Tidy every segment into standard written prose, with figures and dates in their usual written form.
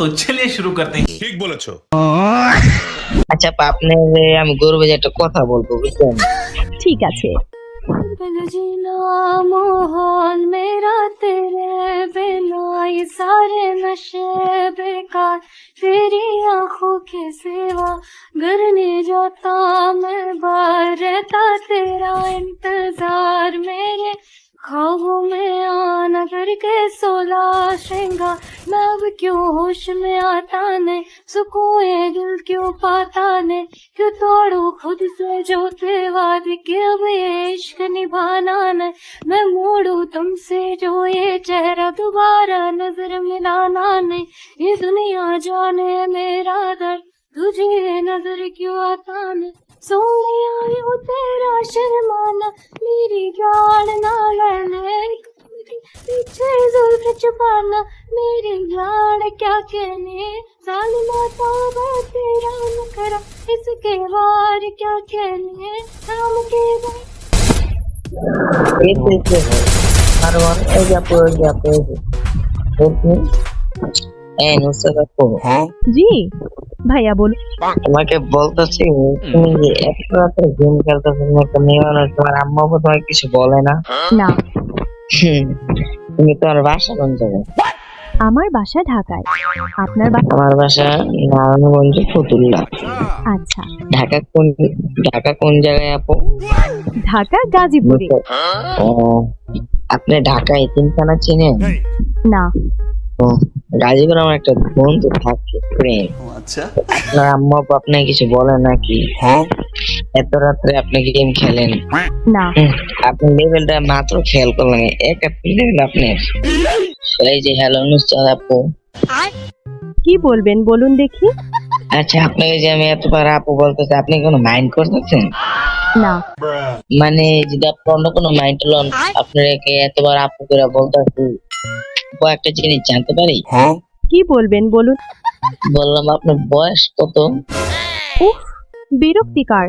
तो चलिए शुरू करते हैं। ঠিক বলেছো। আচ্ছা আপা, আপনি আমি গর্বে যে একটা কথা বলবো, বুঝছেন? ঠিক আছে। जीना माहौल मेरा तेरे बिना, ये सारे नशे बेकार, तेरी आंखों के सिवा घर नहीं जाता मैं, बाहर रहता तेरा इंतजार, मेरे ख्वाबों में आना करके 16 श्रृंगार, मैं अब क्यों होश में आता नहीं, सुकून ये दिल क्यों पाता नहीं, क्यों तोड़ू खुद से जो थे वादे कि अब ये इश्क निभाना नहीं, मैं मोड़ू तुमसे जो ये चेहरा दोबारा नजर मिलाना नहीं, ये दुनिया जाने मेरा दर्द तुझे नजर क्यों आता नहीं, सोने आई हूँ तेरा शर्माना, मेरी गाड़ ना लड़ने, पीछे जुल्फ छुपाना, मेरी गाड़ क्या कहने, जालिमा तौबा तेरा नखरा, इसके बार क्या कहने, नाम के बाद নুসরাত আপু, জি ভাইয়া বলুন। তোমাকে বলতেছি, তুমি যে এত রাতে গেম খেলতেছো, একটা মেয়ে মানুষ, তোমার আম্মা আব্বু তোমাকে কিছু বলে না? না, তুমি তোমার বাসা কোন জায়গায়? আমার বাসা ঢাকায়। আপনার আমার বাসা নারায়ণগঞ্জ ফতুল্লা। আচ্ছা, ঢাকা কোন জায়গায় আপু? ঢাকা গাজীপুরে। ও, আপনি ঢাকা এতিমখানা চিনেন? না, ও, গাজীপুর আমার একটা বন্ধু থাকে, ফ্রেন্ড। अच्छा আপনার আম্মা আব্বু আপনাকে কিছু বলে নাকি? হ্যাঁ, এত রাত্রে আপনি গেম খেলেন? না, আপনি লেভেলটা মাত্র খেয়াল করলেন, এক লেভেল আপনার। এই যে হ্যালো নুসরাত আপু, কি বলবেন বলুন দেখি। আচ্ছা আপনাকে যে আমি এতবার আপু বলতেছি, আপনি কোনো মাইন্ড করতেছেন? না, মানে যদি আপনি অন্য কোনো মাইন্ড লন, আপনাকে এতবার আপু করে বলতেছি, একটা জিনিস জানতে পারি? কি বলবেন বলুন। বললাম আপনার বয়স কত? উফ, বিরক্তিকর।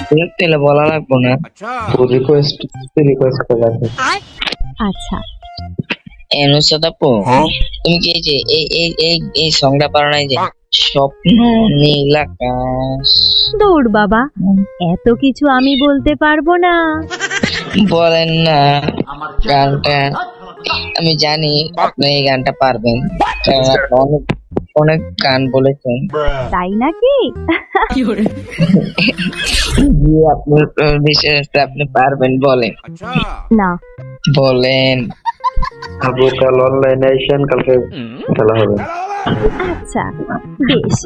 বিরক্ত হলে বলা লাগবো না, রিকোয়েস্ট আচ্ছা, নুসরাত আপু, তুমি কি এই যে এই সংটা পারো না, এই যে স্বপ্ন নীল আকাশ? দৌড় বাবা, এত কিছু আমি বলতে পারবো না। বলেন না গানটা, আমি জানি আপনি এই গানটা পারবেন, কারণ আপনি অনেক অনেক গান বলেছেন। তাই নাকি? জি, আপনার বিশ্বাস আছে আপনি পারবেন, বলেন। না, বলেন। আপু কাল অনলাইনে আইসেন, কালকে খেলা হবে। আচ্ছা বেশ।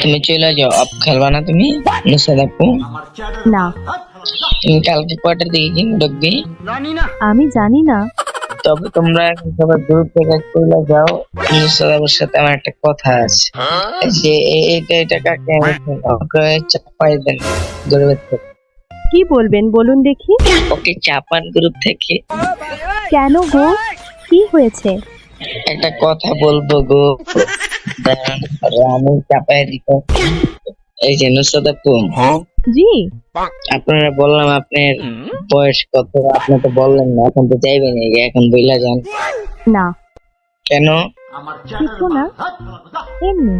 তুমি চলে যাও, আপ খেলবা না তুমি নুসরাত আপু? না, তুমি কালকে কয়টার দিকে কিনে ঢুকবি? আমি জানি না। তবে তোমরা এখন সবাই গ্রুপ থেকে চলে যাও, নুসরাত আপুর সাথে আমার একটা কথা আছে, যে এটা কাকে ওকে চাপাই দেন গ্রুপ থেকে। কি বলবেন বলুন দেখি। ওকে চাপান গ্রুপ থেকে। কেন গো, কি হয়েছে? একটা কথা বলবো গো, আমি চাপাই দিব। এই যে নুসরাত আপু, জি, আপনারা বললাম আপনার বয়স কত, আপনি তো বললেন না, এখন তো যাইবেন, এখন বইলা যান। না, কেন? কিছু না, এমনি।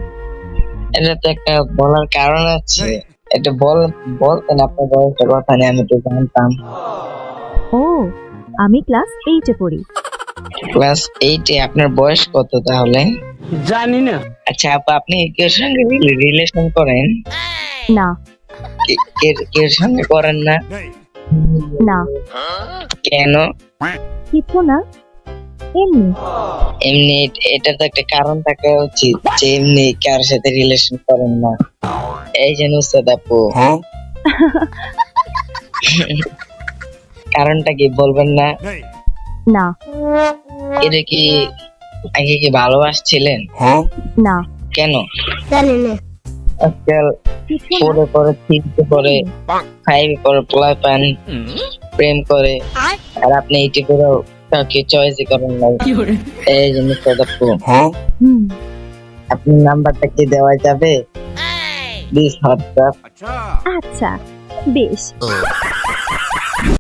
এটা তো একটা বলার কারণ আছে, এটা বলতেন আপনার বয়সটা কথা নেই, আমি তো জানতাম। ও, আমি ক্লাস 8-এ পড়ি। ক্লাস 8-এ? আপনার বয়স কত তাহলে? জানি না। আচ্ছা আপা, আপনি কের সঙ্গে রিলেশন করেন? না, কের সঙ্গে করেন না? না, কেন? কিছু না, এমনি। এমনি? এটা তো একটা কারণ থাকা উচিত যে এমনি কার সাথে রিলেশন করেন না। এই যে নুসরাত আপু, কারণটা কি বলবেন না? না, এটা কি আগে কি ভালোবাসছিলেন? না, কেন? জানি না। আজকাল কিছু না। পরে পরে থ্রিতে পরে, ফাইভে পরে পোলা পান প্রেম করে, আর আপনি এইটা করেও কাউকে চয়েস করেন না। এই যে নুসরাত আপু, হুম, আপনার নাম্বারটা কি দেওয়া যাবে প্লিজ? হোয়াটসঅ্যাপ। আচ্ছা বেশ।